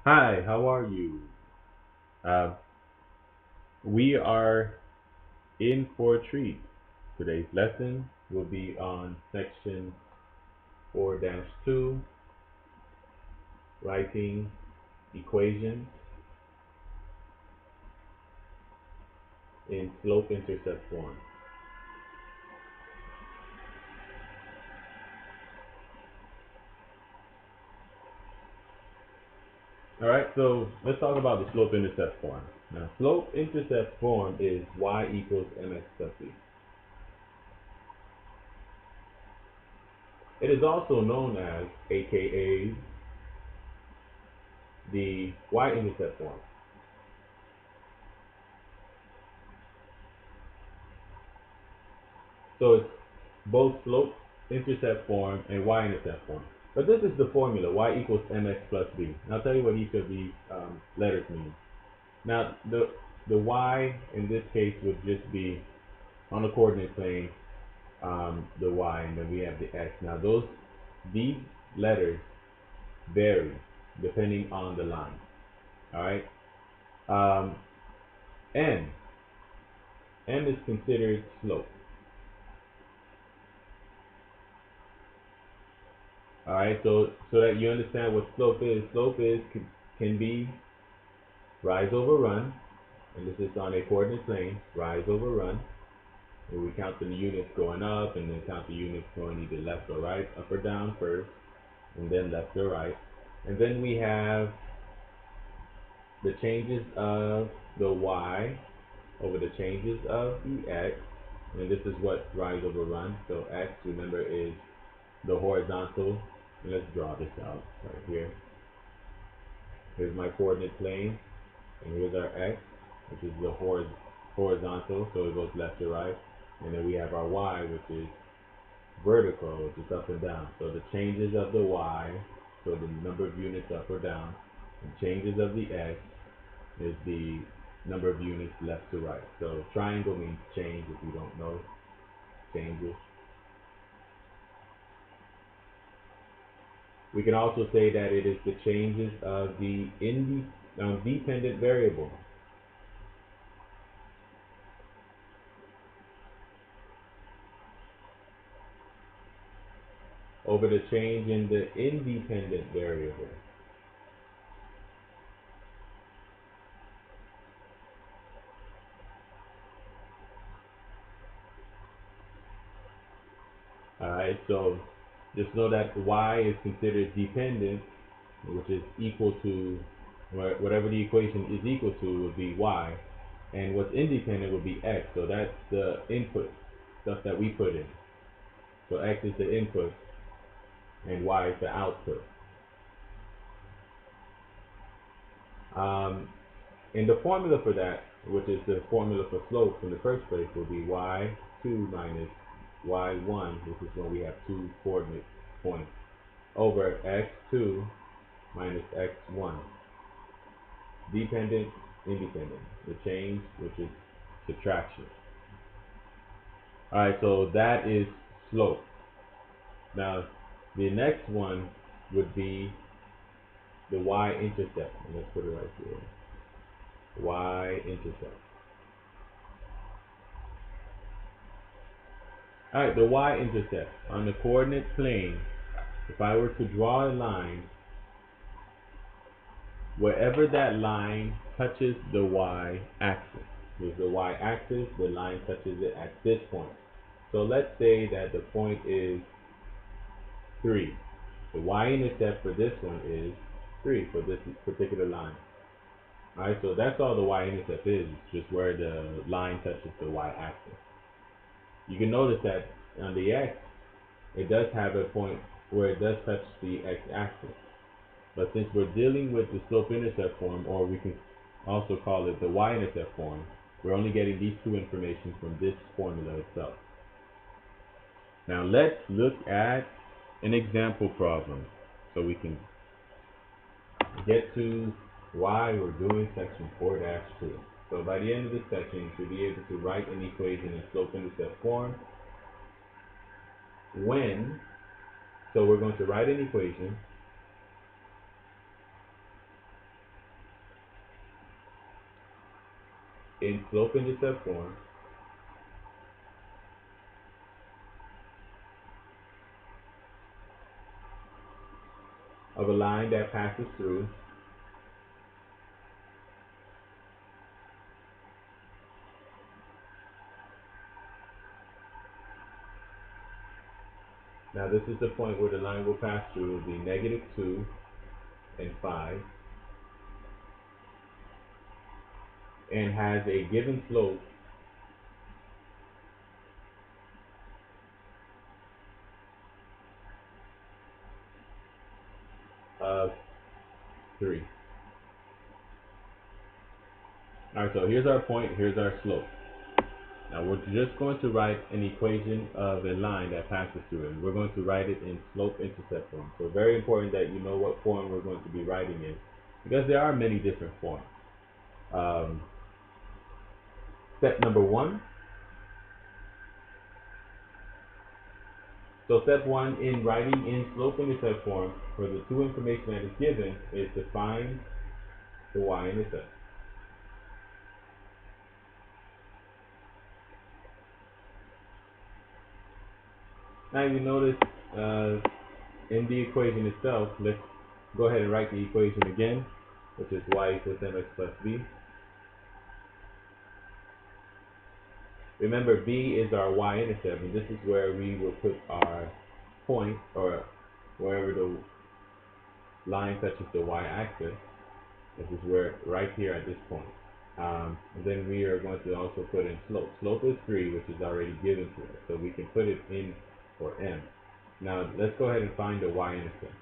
Hi, how are you? Uh, we are in for a treat. Today's lesson will be on section 4-2, writing equations in slope-intercept form. All right, so let's talk about the slope-intercept form. Now, slope-intercept form is y equals mx plus b. It is also known as, aka, the y-intercept form. So it's both slope-intercept form and y-intercept form. But this is the formula, y equals mx plus b. And I'll tell you what each of these letters mean. Now, the y in this case would just be on the coordinate plane, the y, and then we have the x. Now, these letters vary depending on the line. All right. Um, n n is considered slope. All right. So that you understand what slope is. Slope is can be rise over run, and this is on a coordinate plane, rise over run, where we count the units going up and then count the units going either left or right, up or down first, and then left or right. And then we have the changes of the y over the changes of the x, and this is what rise over run. So x, remember, is the horizontal. And let's draw this out right here. Here's my coordinate plane, and here's our x, which is the horizontal, so it goes left to right. And then we have our y, which is vertical, which is up and down. So the changes of the y, so the number of units up or down, and changes of the x is the number of units left to right. So triangle means change, if you don't know, changes. We can also say that it is the changes of the dependent variable. Over the change in the independent variable. Alright, so just know that y is considered dependent, which is equal to, whatever the equation is equal to would be y, and what's independent would be x. So that's the input, stuff that we put in. So x is the input and y is the output. And the formula for that, which is the formula for slope in the first place, will be y2 minus y1, which is when we have two coordinate points, over x2 minus x1. Dependent, independent. The change, which is subtraction. Alright, so that is slope. Now, the next one would be the y-intercept. And let's put it right here. Y-intercept. Alright, the y-intercept. On the coordinate plane, if I were to draw a line, wherever that line touches the y-axis, with the y-axis, the line touches it at this point. So let's say that the point is 3. The y-intercept for this one is 3 for this particular line. Alright, so that's all the y-intercept is, just where the line touches the y-axis. You can notice that on the x, it does have a point where it does touch the x-axis. But since we're dealing with the slope-intercept form, or we can also call it the y-intercept form, we're only getting these two information from this formula itself. Now let's look at an example problem so we can get to why we're doing section 4-2. So by the end of this section, you should be able to write an equation in slope-intercept form so we're going to write an equation in slope-intercept form of a line that passes through now this is the point where the line will pass through. It will be negative 2 and 5 and has a given slope of 3. Alright, so here's our point, here's our slope. Now we're just going to write an equation of a line that passes through it. And we're going to write it in slope-intercept form. So very important that you know what form we're going to be writing in, because there are many different forms. Step number 1. So step 1 in writing in slope-intercept form for the two information that is given is to find the y-intercept. Now you notice in the equation itself, let's go ahead and write the equation again, which is y equals mx plus b. Remember, b is our y-intercept, and this is where we will put our point, or wherever the line touches the y-axis. This is where, right here at this point. And then we are going to also put in slope. Slope is 3, which is already given to us, so we can put it in for m. Now let's go ahead and find the y-intercept.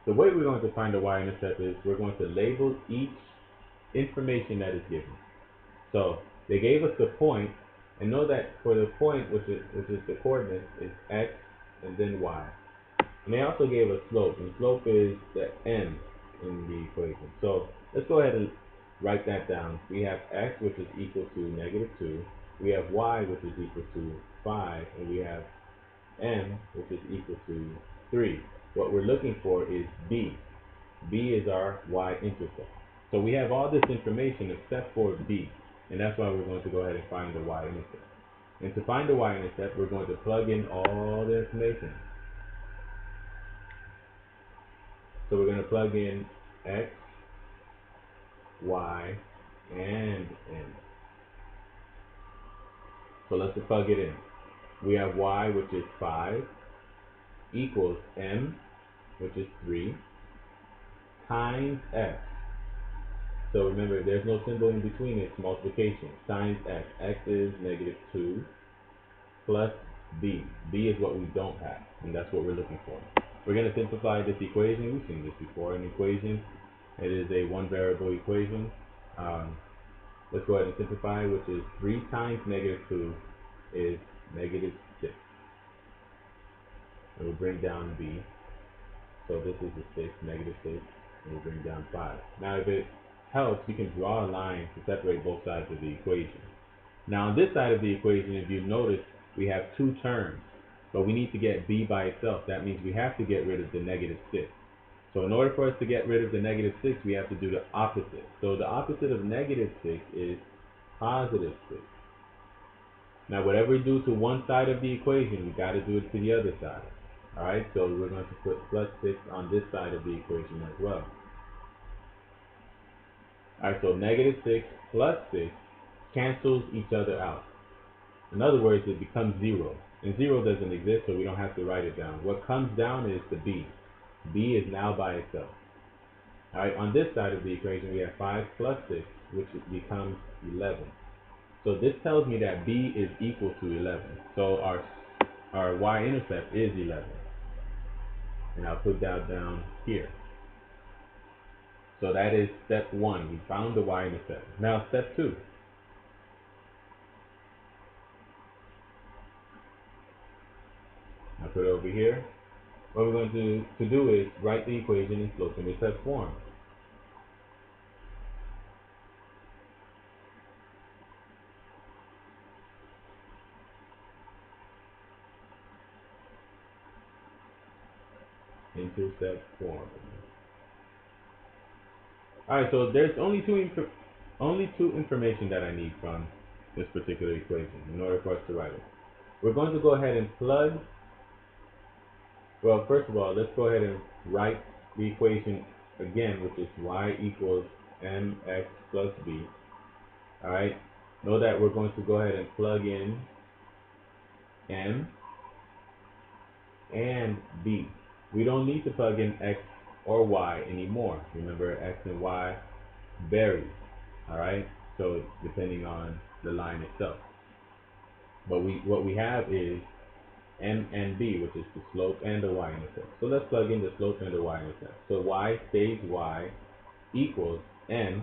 The way we're going to find the y-intercept is we're going to label each information that is given. So they gave us the point, and know that for the point, which is the coordinate, is x and then y. And they also gave us slope, and slope is the m in the equation. So let's go ahead and write that down. We have x, which is equal to negative 2. We have y, which is equal to 5, and we have m, which is equal to 3. What we're looking for is b. b is our y-intercept. So we have all this information except for b, and that's why we're going to go ahead and find the y-intercept. And to find the y-intercept, we're going to plug in all the information. So we're going to plug in x, y, and m. So let's plug it in. We have y, which is 5, equals m, which is 3, times x. So remember, there's no symbol in between, it's multiplication, times x. X is negative 2, plus b. b is what we don't have, and that's what we're looking for. We're going to simplify this equation. We've seen this before. An equation, it is a one variable equation. Let's go ahead and simplify, which is 3 times negative 2 is negative 6. And we'll bring down b. So this is the 6, negative 6, and we'll bring down 5. Now if it helps, you can draw a line to separate both sides of the equation. Now on this side of the equation, if you notice, we have two terms, but we need to get b by itself. That means we have to get rid of the negative 6. So in order for us to get rid of the negative 6, we have to do the opposite. So the opposite of negative 6 is positive 6. Now whatever we do to one side of the equation, we got to do it to the other side. Alright, so we're going to put plus 6 on this side of the equation as well. Alright, so negative 6 plus 6 cancels each other out. In other words, it becomes 0. And 0 doesn't exist, so we don't have to write it down. What comes down is the b. b is now by itself. Alright, on this side of the equation, we have 5 plus 6, which becomes 11. So this tells me that b is equal to 11. So our y-intercept is 11. And I'll put that down here. So that is step 1. We found the y-intercept. Now step 2. I'll put it over here. What we're going to do is write the equation in slope-intercept form. Intercept form. Alright, so there's only two only two information that I need from this particular equation in order for us to write it. We're going to go ahead and plug, well, first of all, let's go ahead and write the equation again, which is y equals mx plus b. Alright, know that we're going to go ahead and plug in m and b. We don't need to plug in x or y anymore. Remember, x and y vary. Alright, so depending on the line itself. But what we have is m and b, which is the slope and the y-intercept. So let's plug in the slope and the y-intercept. So y stays y equals m.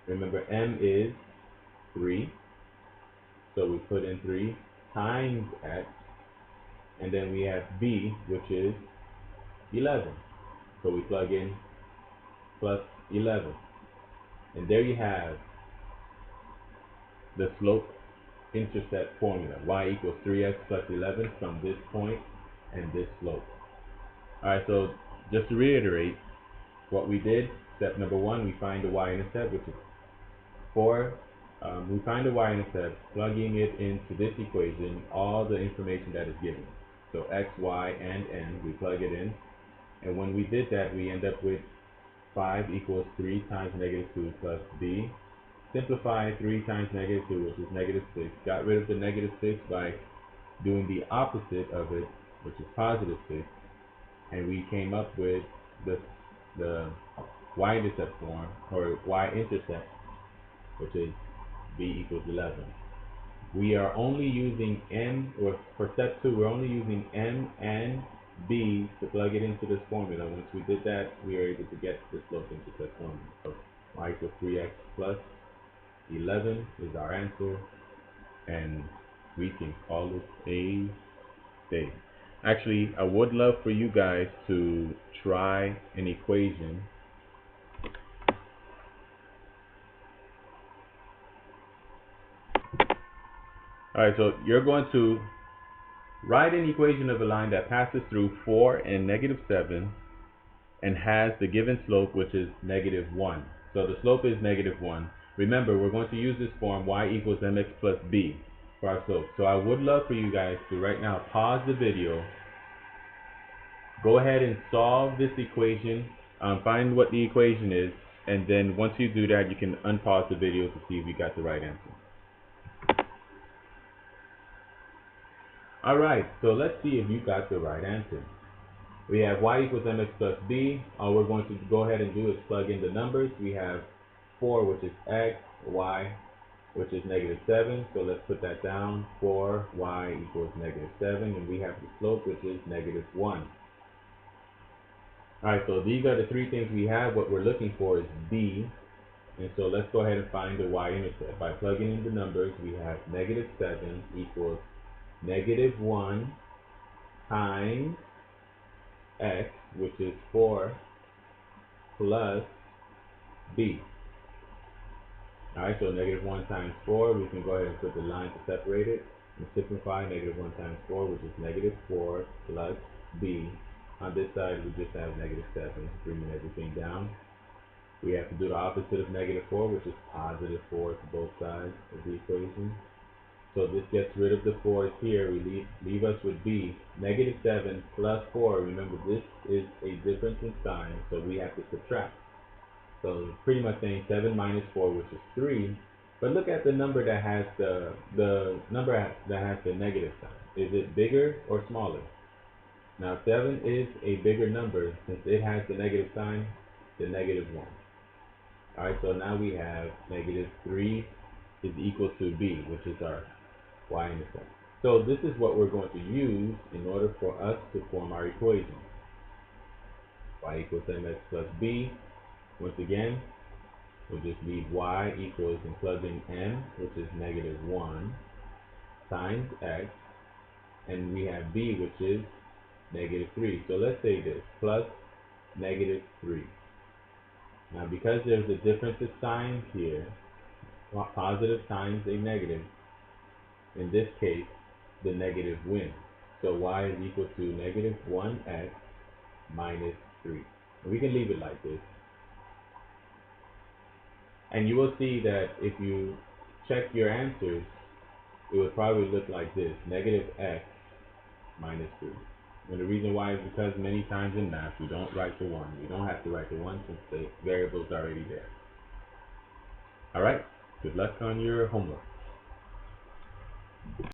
Remember, m is 3. So we put in 3 times x. And then we have b, which is 11. So we plug in plus 11. And there you have the slope-intercept formula. Y equals 3x plus 11 from this point and this slope. Alright, so just to reiterate what we did, step number 1, we find the y-intercept, which is 4. We find the y-intercept, plugging it into this equation, all the information that is given. So x, y, and n, we plug it in. And when we did that, we end up with 5 equals 3 times negative 2 plus b. Simplify 3 times negative 2, which is negative 6. Got rid of the negative 6 by doing the opposite of it, which is positive 6. And we came up with the y-intercept form, or y-intercept, which is b equals 11. We are only using m, or for step 2, we're only using m and b to plug it into this formula. Once we did that, we are able to get the slope-intercept formula. So y equals 3x plus 11 is our answer, and we can call it a day. Actually, I would love for you guys to try an equation. Alright, so you're going to write an equation of a line that passes through 4 and negative 7 and has the given slope, which is negative 1. So the slope is negative 1. Remember, we're going to use this form y equals mx plus b for our slope. So I would love for you guys to right now pause the video, go ahead and solve this equation, find what the equation is, and then once you do that, you can unpause the video to see if you got the right answer. Alright, so let's see if you got the right answer. We have y equals mx plus b. All we're going to go ahead and do is plug in the numbers. We have 4, which is x, y, which is negative 7. So let's put that down. 4y equals negative 7. And we have the slope, which is negative 1. Alright, so these are the three things we have. What we're looking for is b. And so let's go ahead and find the y-intercept. By plugging in the numbers, we have negative 7 equals negative 1 times x, which is 4, plus b. Alright, so negative 1 times 4, we can go ahead and put the line to separate it. And simplify negative 1 times 4, which is negative 4 plus b. On this side, we just have negative 7, bringing everything down. We have to do the opposite of negative 4, which is positive 4 to both sides of the equation. So this gets rid of the 4's here. We leave us with b. Negative 7 plus 4. Remember, this is a difference in sign, so we have to subtract. So pretty much saying 7 minus 4, which is 3. But look at the number that has the number that has the negative sign. Is it bigger or smaller? Now 7 is a bigger number since it has the negative sign, the negative 1. Alright, so now we have negative 3 is equal to b, which is our y-intercept. So this is what we're going to use in order for us to form our equation. Y equals mx plus b. Once again, we'll just leave y equals and plug in m, which is negative 1, times x, and we have b, which is negative 3. So let's say this, plus negative 3. Now because there's a difference of signs here, positive times a negative, in this case, the negative wins. So y is equal to negative 1x minus 3. And we can leave it like this. And you will see that if you check your answers, it would probably look like this: negative x minus 3. And the reason why is because many times in math we don't write the 1. We don't have to write the 1 since the variable is already there. Alright, good luck on your homework.